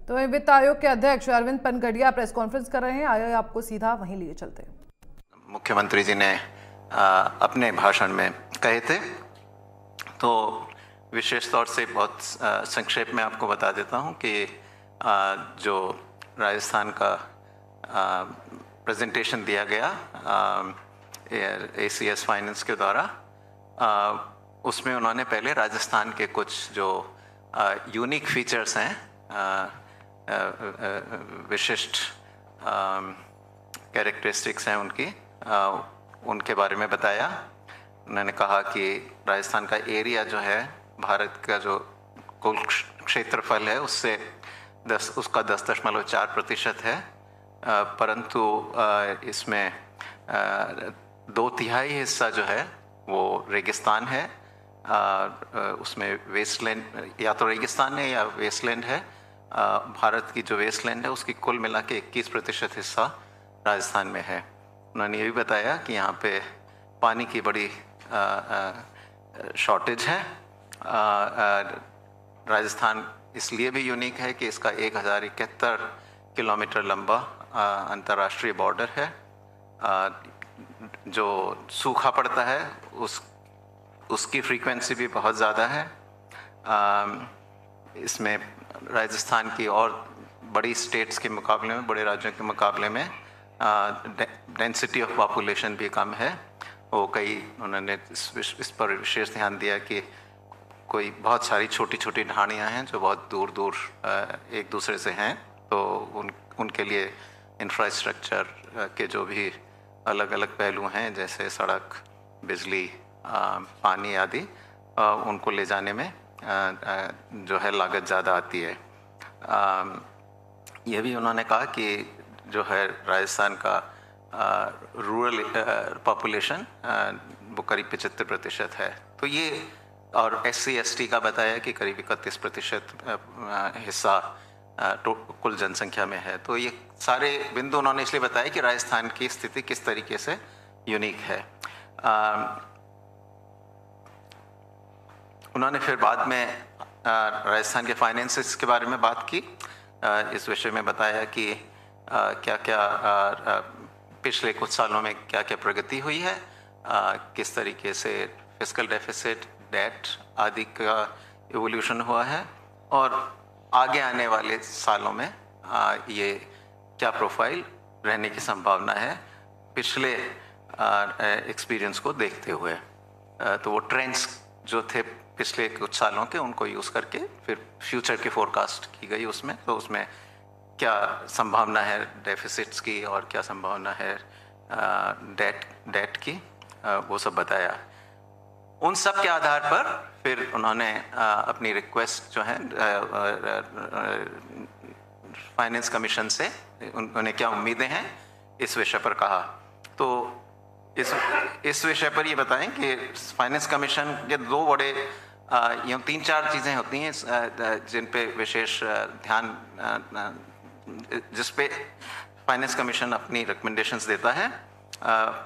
तो वित्त आयोग के अध्यक्ष अरविंद पनगडिया प्रेस कॉन्फ्रेंस कर रहे हैं। आइए आपको सीधा वहीं लिए चलते हैं। मुख्यमंत्री जी ने अपने भाषण में कहे थे, तो विशेष तौर से बहुत संक्षेप में आपको बता देता हूं कि जो राजस्थान का प्रेजेंटेशन दिया गया ACS फाइनेंस के द्वारा, उसमें उन्होंने पहले राजस्थान के कुछ जो यूनिक फीचर्स हैं, विशिष्ट कैरेक्टरिस्टिक्स हैं उनके बारे में बताया। उन्होंने कहा कि राजस्थान का एरिया जो है भारत का जो कुल क्षेत्रफल है उसका 10.4% है, परंतु इसमें 2/3 हिस्सा जो है वो रेगिस्तान है। उसमें वेस्टलैंड, या तो रेगिस्तान है या वेस्टलैंड है। भारत की जो वेस्टलैंड है उसकी कुल मिला के 21% हिस्सा राजस्थान में है। उन्होंने ये भी बताया कि यहाँ पे पानी की बड़ी शॉर्टेज है। राजस्थान इसलिए भी यूनिक है कि इसका 1071 किलोमीटर लंबा अंतर्राष्ट्रीय बॉर्डर है। जो सूखा पड़ता है उसकी फ्रीक्वेंसी भी बहुत ज़्यादा है। इसमें राजस्थान की और बड़ी स्टेट्स के मुकाबले में, बड़े राज्यों के मुकाबले में डेंसिटी ऑफ पॉपुलेशन भी कम है। वो उन्होंने इस पर विशेष ध्यान दिया कि कोई बहुत सारी छोटी छोटी ढाणियाँ हैं जो बहुत दूर दूर एक दूसरे से हैं, तो उनके लिए इंफ्रास्ट्रक्चर के जो भी अलग अलग पहलू हैं, जैसे सड़क, बिजली, पानी आदि, उनको ले जाने में जो है लागत ज़्यादा आती है। ये भी उन्होंने कहा कि जो है राजस्थान का रूरल पॉपुलेशन वो करीब 75% है। तो ये, और SC/ST का बताया कि करीब 31% हिस्सा कुल जनसंख्या में है। तो ये सारे बिंदु उन्होंने इसलिए बताया कि राजस्थान की स्थिति किस तरीके से यूनिक है। उन्होंने फिर बाद में राजस्थान के फाइनेंसेस के बारे में बात की। इस विषय में बताया कि क्या क्या पिछले कुछ सालों में क्या क्या प्रगति हुई है, किस तरीके से फिस्कल डेफिसिट, डेट आदि का इवोल्यूशन हुआ है, और आगे आने वाले सालों में ये क्या प्रोफाइल रहने की संभावना है पिछले एक्सपीरियंस को देखते हुए। तो वो ट्रेंड्स जो थे पिछले कुछ सालों के, उनको यूज़ करके फिर फ्यूचर की फोरकास्ट की गई उसमें। तो उसमें क्या संभावना है डेफिसिट्स की और क्या संभावना है डेट की, वो सब बताया। उन सब के आधार पर फिर उन्होंने अपनी रिक्वेस्ट जो है फाइनेंस कमीशन से, उन्हें क्या उम्मीदें हैं इस विषय पर कहा। तो इस विषय पर ये बताएं कि फाइनेंस कमीशन के दो बड़े 3-4 चीज़ें होती हैं जिन पे विशेष ध्यान, जिस पे फाइनेंस कमीशन अपनी रिकमेंडेशंस देता है,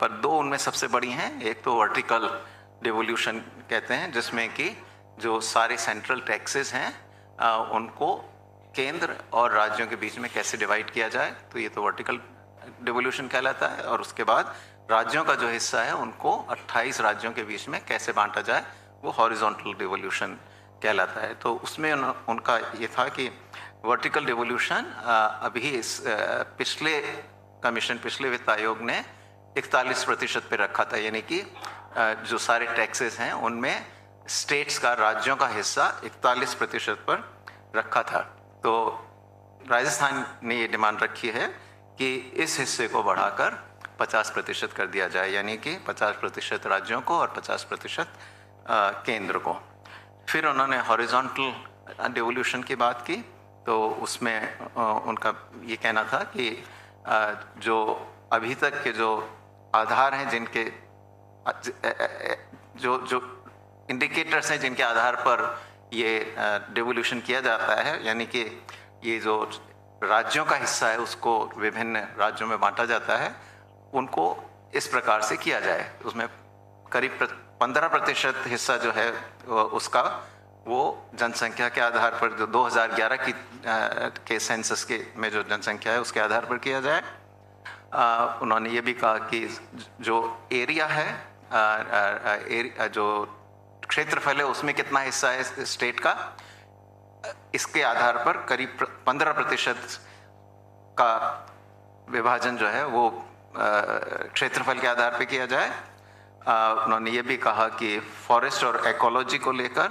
पर दो उनमें सबसे बड़ी हैं। एक तो वर्टिकल डिवोल्यूशन कहते हैं, जिसमें कि जो सारे सेंट्रल टैक्सेस हैं उनको केंद्र और राज्यों के बीच में कैसे डिवाइड किया जाए, तो ये तो वर्टिकल डिवोल्यूशन कहलाता है। और उसके बाद राज्यों का जो हिस्सा है उनको 28 राज्यों के बीच में कैसे बांटा जाए, वो हॉरिजॉन्टल डिवोल्यूशन कहलाता है। तो उसमें उनका ये था कि वर्टिकल डिवोल्यूशन अभी इस पिछले वित्त आयोग ने 41% पे रखा था, यानी कि जो सारे टैक्सेस हैं उनमें स्टेट्स का, राज्यों का हिस्सा 41% पर रखा था। तो राजस्थान ने ये डिमांड रखी है कि इस हिस्से को बढ़ाकर 50% कर दिया जाए, यानी कि 50% राज्यों को और 50% केंद्र को। फिर उन्होंने हॉरिजॉन्टल डिवोल्यूशन की बात की, तो उसमें उनका ये कहना था कि जो अभी तक के जो आधार हैं, जिनके जो इंडिकेटर्स हैं जिनके आधार पर ये डिवोल्यूशन किया जाता है, यानी कि ये जो राज्यों का हिस्सा है उसको विभिन्न राज्यों में बांटा जाता है, उनको इस प्रकार से किया जाए। उसमें करीब 15% हिस्सा जो है उसका वो जनसंख्या के आधार पर जो 2011 के सेंसस के में जो जनसंख्या है उसके आधार पर किया जाए। उन्होंने ये भी कहा कि जो एरिया है, जो क्षेत्रफल है उसमें कितना हिस्सा है स्टेट का, इसके आधार पर करीब 15% का विभाजन जो है वो क्षेत्रफल के आधार पर किया जाए। उन्होंने ये भी कहा कि फॉरेस्ट और इकोलॉजी को लेकर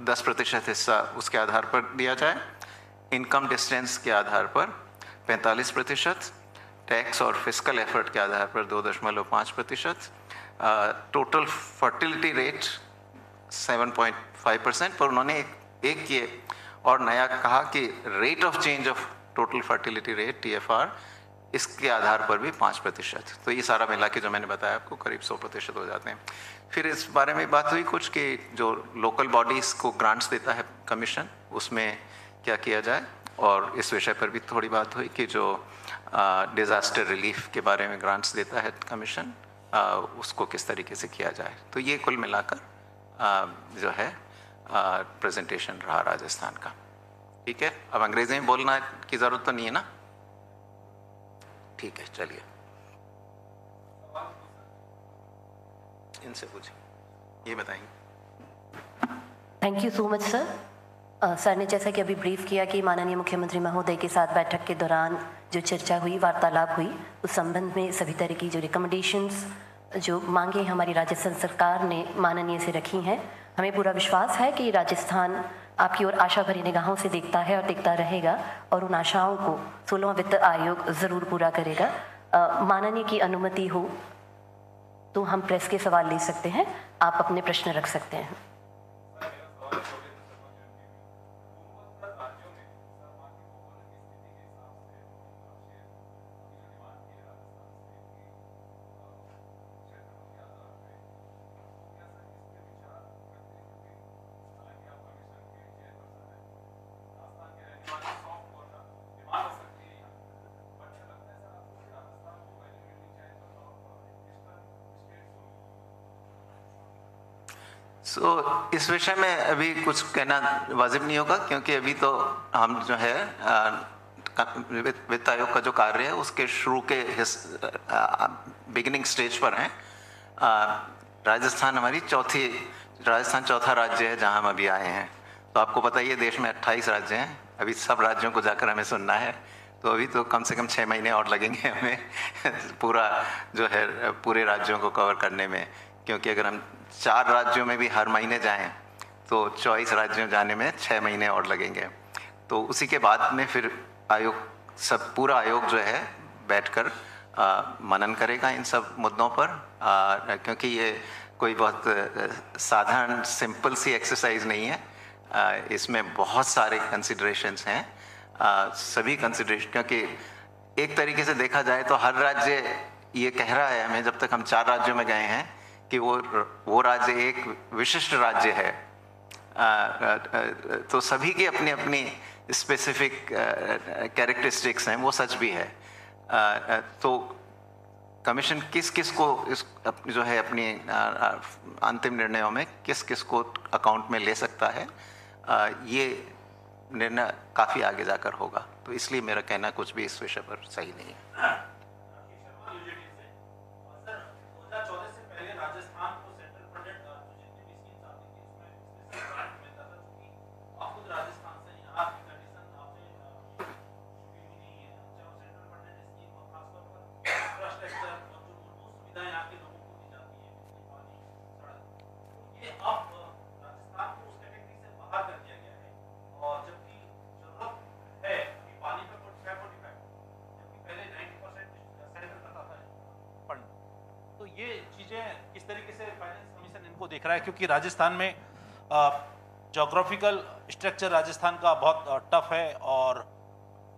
10% हिस्सा उसके आधार पर दिया जाए। इनकम डिस्टेंस के आधार पर 45%, टैक्स और फिस्कल एफर्ट के आधार पर 2.5%, टोटल फर्टिलिटी रेट 7.5%। पर उन्होंने एक ये और नया कहा कि rate of change of total fertility rate TFR इसके आधार पर भी 5%। तो ये सारा मिला के जो मैंने बताया आपको करीब 100% हो जाते हैं। फिर इस बारे में बात हुई कुछ कि जो लोकल बॉडीज़ को ग्रांट्स देता है कमीशन, उसमें क्या किया जाए, और इस विषय पर भी थोड़ी बात हुई कि जो डिज़ास्टर रिलीफ के बारे में ग्रांट्स देता है कमीशन, उसको किस तरीके से किया जाए। तो ये कुल मिलाकर जो है प्रेजेंटेशन रहा राजस्थान का। ठीक है, अब अंग्रेजी में बोलना की ज़रूरत तो नहीं है ना? ठीक है, चलिए इनसे पूछें, ये बताएंगे। Thank you so much sir. Sir ने जैसा कि अभी ब्रीफ किया कि माननीय मुख्यमंत्री महोदय के साथ बैठक के दौरान जो चर्चा हुई, वार्तालाप हुई, उस संबंध में सभी तरह की जो रिकमेंडेशंस, जो मांगे हमारी राजस्थान सरकार ने माननीय से रखी हैं, हमें पूरा विश्वास है कि राजस्थान आपकी ओर आशा भरी निगाहों से देखता है और देखता रहेगा, और उन आशाओं को 16वां वित्त आयोग ज़रूर पूरा करेगा। माननीय की अनुमति हो तो हम प्रेस के सवाल ले सकते हैं, आप अपने प्रश्न रख सकते हैं। इस विषय में अभी कुछ कहना वाजिब नहीं होगा, क्योंकि अभी तो हम जो है वित्त आयोग का जो कार्य है उसके शुरू के बिगिनिंग स्टेज पर हैं। राजस्थान चौथा राज्य है जहां हम अभी आए हैं। तो आपको पता ही है देश में 28 राज्य हैं, अभी सब राज्यों को जाकर हमें सुनना है। तो अभी तो कम से कम 6 महीने और लगेंगे हमें पूरा जो है पूरे राज्यों को कवर करने में, क्योंकि अगर हम 4 राज्यों में भी हर महीने जाएं तो 24 राज्यों जाने में 6 महीने और लगेंगे। तो उसी के बाद में फिर पूरा आयोग जो है बैठकर मनन करेगा इन सब मुद्दों पर, क्योंकि ये कोई बहुत साधारण सिंपल सी एक्सरसाइज नहीं है। इसमें बहुत सारे कंसिडरेशंस हैं, सभी कंसिडरेशन, क्योंकि एक तरीके से देखा जाए तो हर राज्य ये कह रहा है हमें, जब तक हम 4 राज्यों में गए हैं, कि वो राज्य एक विशिष्ट राज्य है। तो सभी की अपनी अपनी स्पेसिफिक कैरेक्टरिस्टिक्स हैं, वो सच भी है। तो कमीशन किस किस को जो है अपनी अंतिम निर्णयों में किस किस को अकाउंट में ले सकता है, ये निर्णय काफ़ी आगे जाकर होगा। तो इसलिए मेरा कहना कुछ भी इस विषय पर सही नहीं है। देख रहा है, क्योंकि राजस्थान में ज्योग्राफिकल स्ट्रक्चर राजस्थान का बहुत टफ है और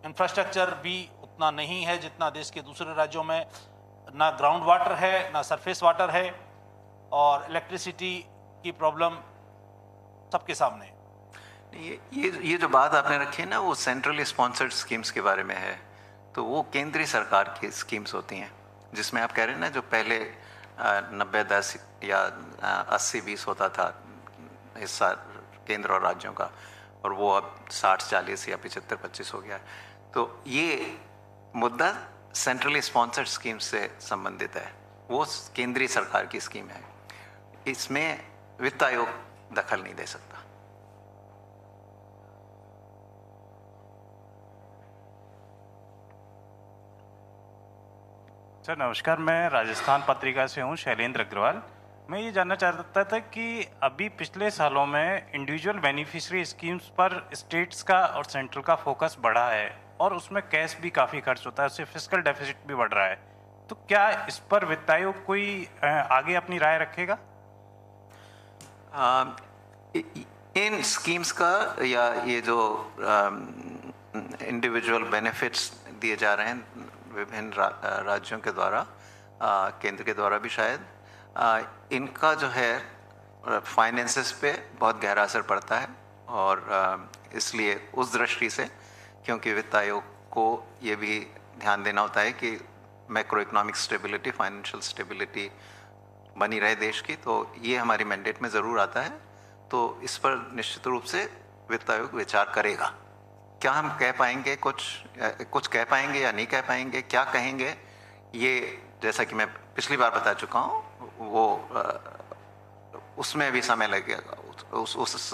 इंफ्रास्ट्रक्चर भी उतना नहीं है जितना देश के दूसरे राज्यों में। ना ग्राउंड वाटर है, ना सरफेस वाटर है, और इलेक्ट्रिसिटी की प्रॉब्लम सबके सामने। ये जो बात आपने रखी है ना, वो सेंट्रली स्पॉन्सर्ड स्कीम्स के बारे में है। तो वो केंद्रीय सरकार की स्कीम्स होती हैं, जिसमें आप कह रहे हैं ना, जो पहले 90-10 या 80-20 होता था हिस्सा केंद्र और राज्यों का, और वो अब 60-40 या 75-25 हो गया है। तो ये मुद्दा सेंट्रली स्पॉन्सर्ड स्कीम से संबंधित है, वो केंद्रीय सरकार की स्कीम है, इसमें वित्त आयोग दखल नहीं दे सकता। सर नमस्कार, मैं राजस्थान पत्रिका से हूँ, शैलेंद्र अग्रवाल। मैं ये जानना चाहता था कि अभी पिछले सालों में इंडिविजुअल बेनिफिशियरी स्कीम्स पर स्टेट्स का और सेंट्रल का फोकस बढ़ा है और उसमें कैश भी काफ़ी खर्च होता है, उससे फिस्कल डेफिसिट भी बढ़ रहा है। तो क्या इस पर वित्त आयोग कोई आगे अपनी राय रखेगा? इन स्कीम्स का या ये जो इंडिविजुअल बेनिफिट्स दिए जा रहे हैं विभिन्न राज्यों के द्वारा, केंद्र के द्वारा भी शायद, इनका जो है फाइनेंसेस पे बहुत गहरा असर पड़ता है। और इसलिए उस दृष्टि से, क्योंकि वित्त आयोग को ये भी ध्यान देना होता है कि macro economic stability, financial stability बनी रहे देश की, तो ये हमारी मैंडेट में ज़रूर आता है। तो इस पर निश्चित रूप से वित्त आयोग विचार करेगा। क्या हम कह पाएंगे, कुछ कह पाएंगे या नहीं कह पाएंगे, क्या कहेंगे, ये जैसा कि मैं पिछली बार बता चुका हूँ, वो उसमें भी समय लगेगा। उस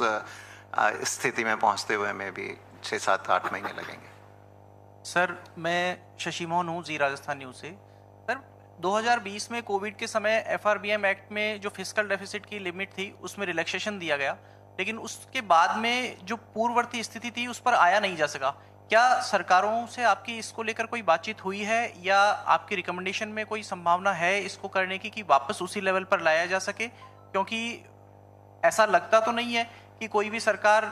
स्थिति में पहुँचते हुए में भी 6-7-8 महीने लगेंगे। सर मैं शशि मोहन हूँ, जी राजस्थान न्यूज़ से। सर 2020 में कोविड के समय FRBM एक्ट में जो फिस्कल डेफिसिट की लिमिट थी उसमें रिलैक्सेशन दिया गया, लेकिन उसके बाद में जो पूर्ववर्ती स्थिति थी उस पर आया नहीं जा सका। क्या सरकारों से आपकी इसको लेकर कोई बातचीत हुई है या आपकी रिकमेंडेशन में कोई संभावना है इसको करने की कि वापस उसी लेवल पर लाया जा सके? क्योंकि ऐसा लगता तो नहीं है कि कोई भी सरकार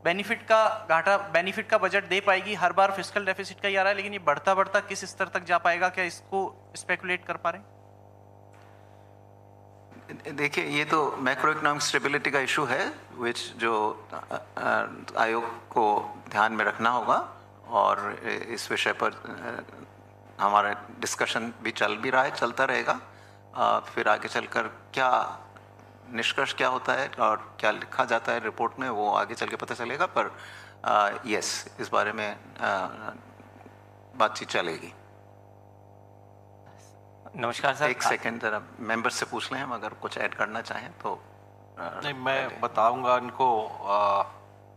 बेनिफिट का बजट दे पाएगी। हर बार फिस्कल डेफिसिट का ही आ रहा है, लेकिन ये बढ़ता बढ़ता किस स्तर तक जा पाएगा, क्या इसको स्पेकुलेट कर पा रहे हैं? देखिए, ये तो मैक्रो इकोनॉमिक स्टेबिलिटी का इशू है, विच जो आयोग को ध्यान में रखना होगा, और इस विषय पर हमारा डिस्कशन भी चल भी रहा है, चलता रहेगा। फिर आगे चलकर क्या निष्कर्ष क्या होता है और क्या लिखा जाता है रिपोर्ट में, वो आगे चल के पता चलेगा। पर यस, इस बारे में बातचीत चलेगी। नमस्कार सर। एक सेकंड जरा मेंबर से पूछ लें, हम अगर कुछ ऐड करना चाहें तो। नहीं, मैं बताऊंगा इनको।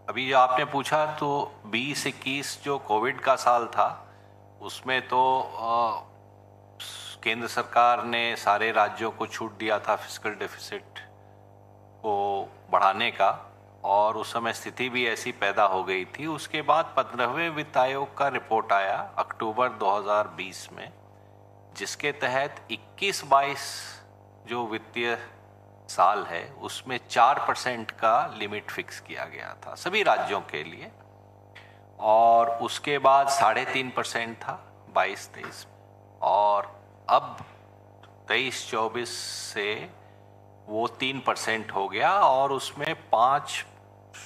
अभी आपने पूछा तो 20-21 जो कोविड का साल था, उसमें तो केंद्र सरकार ने सारे राज्यों को छूट दिया था फिस्कल डेफिसिट को बढ़ाने का, और उस समय स्थिति भी ऐसी पैदा हो गई थी। उसके बाद 15वें वित्त आयोग का रिपोर्ट आया अक्टूबर 2020 में, जिसके तहत 21-22 जो वित्तीय साल है उसमें 4% का लिमिट फिक्स किया गया था सभी राज्यों के लिए, और उसके बाद 3.5% था 22-23, और अब 23-24 से वो 3% हो गया, और उसमें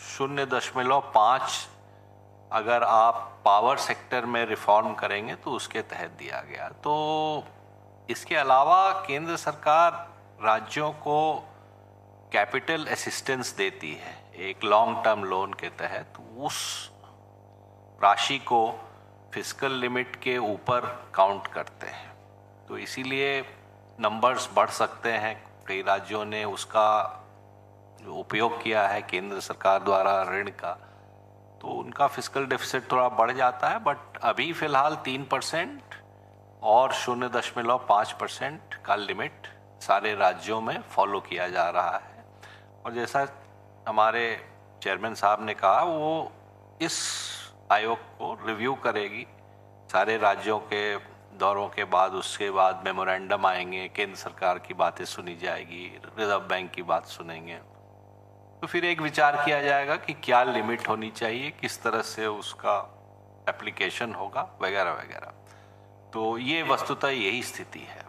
0.5 अगर आप पावर सेक्टर में रिफॉर्म करेंगे तो उसके तहत दिया गया। तो इसके अलावा केंद्र सरकार राज्यों को कैपिटल असिस्टेंस देती है एक लॉन्ग टर्म लोन के तहत। उस राशि को फिस्कल लिमिट के ऊपर काउंट करते हैं, तो इसीलिए नंबर्स बढ़ सकते हैं। कई राज्यों ने उसका जो उपयोग किया है केंद्र सरकार द्वारा ऋण का, तो उनका फिस्कल डेफिसिट थोड़ा बढ़ जाता है। बट अभी फ़िलहाल 3% और 0.5% का लिमिट सारे राज्यों में फॉलो किया जा रहा है। और जैसा हमारे चेयरमैन साहब ने कहा, वो इस आयोग को रिव्यू करेगी सारे राज्यों के दौरों के बाद। उसके बाद मेमोरेंडम आएंगे, केंद्र सरकार की बातें सुनी जाएगी, रिजर्व बैंक की बात सुनेंगे, तो फिर एक विचार किया जाएगा कि क्या लिमिट होनी चाहिए, किस तरह से उसका एप्लीकेशन होगा, वगैरह वगैरह। तो ये वस्तुतः यही स्थिति है अभी।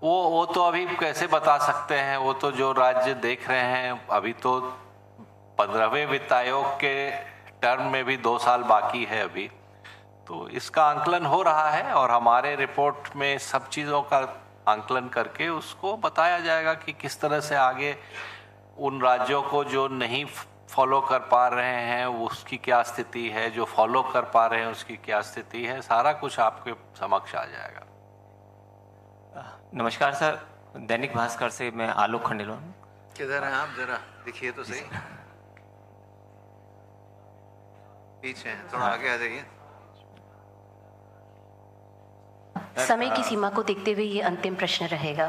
वो तो अभी कैसे बता सकते हैं, वो तो जो राज्य देख रहे हैं। अभी तो 15वें वित्त आयोग के टर्म में भी 2 साल बाकी है अभी, तो इसका आंकलन हो रहा है, और हमारे रिपोर्ट में सब चीज़ों का आंकलन करके उसको बताया जाएगा कि किस तरह से आगे उन राज्यों को जो नहीं फॉलो कर पा रहे हैं उसकी क्या स्थिति है, जो फॉलो कर पा रहे हैं उसकी क्या स्थिति है, सारा कुछ आपके समक्ष आ जाएगा। नमस्कार सर, दैनिक भास्कर से मैं आलोक खंडेलवाल। किधर हैं आप, जरा दिखिए तो सही। पीछे हैं, थोड़ा आगे आ जाइए। समय की सीमा को देखते हुए ये अंतिम प्रश्न रहेगा।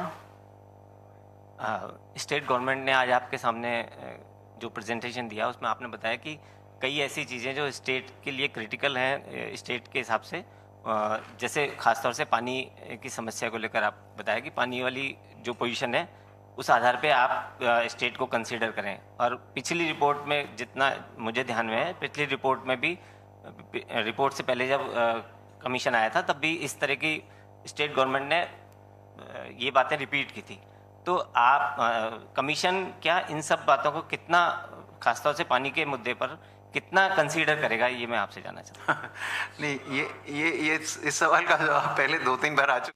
स्टेट गवर्नमेंट ने आज आपके सामने जो प्रेजेंटेशन दिया उसमें आपने बताया कि कई ऐसी चीज़ें जो स्टेट के लिए क्रिटिकल हैं स्टेट के हिसाब से, जैसे खासतौर से पानी की समस्या को लेकर आप बताया कि पानी वाली जो पोजीशन है उस आधार पे आप स्टेट को कंसीडर करें। और पिछली रिपोर्ट में जितना मुझे ध्यान में है, पिछली रिपोर्ट में भी रिपोर्ट से पहले जब कमीशन आया था तब भी इस तरह की स्टेट गवर्नमेंट ने ये बातें रिपीट की थी। तो आप कमीशन क्या इन सब बातों को कितना, खासतौर से पानी के मुद्दे पर कितना कंसीडर करेगा, ये मैं आपसे जानना चाहता हूँ। नहीं, ये इस सवाल का जवाब पहले 2-3 बार आ चुका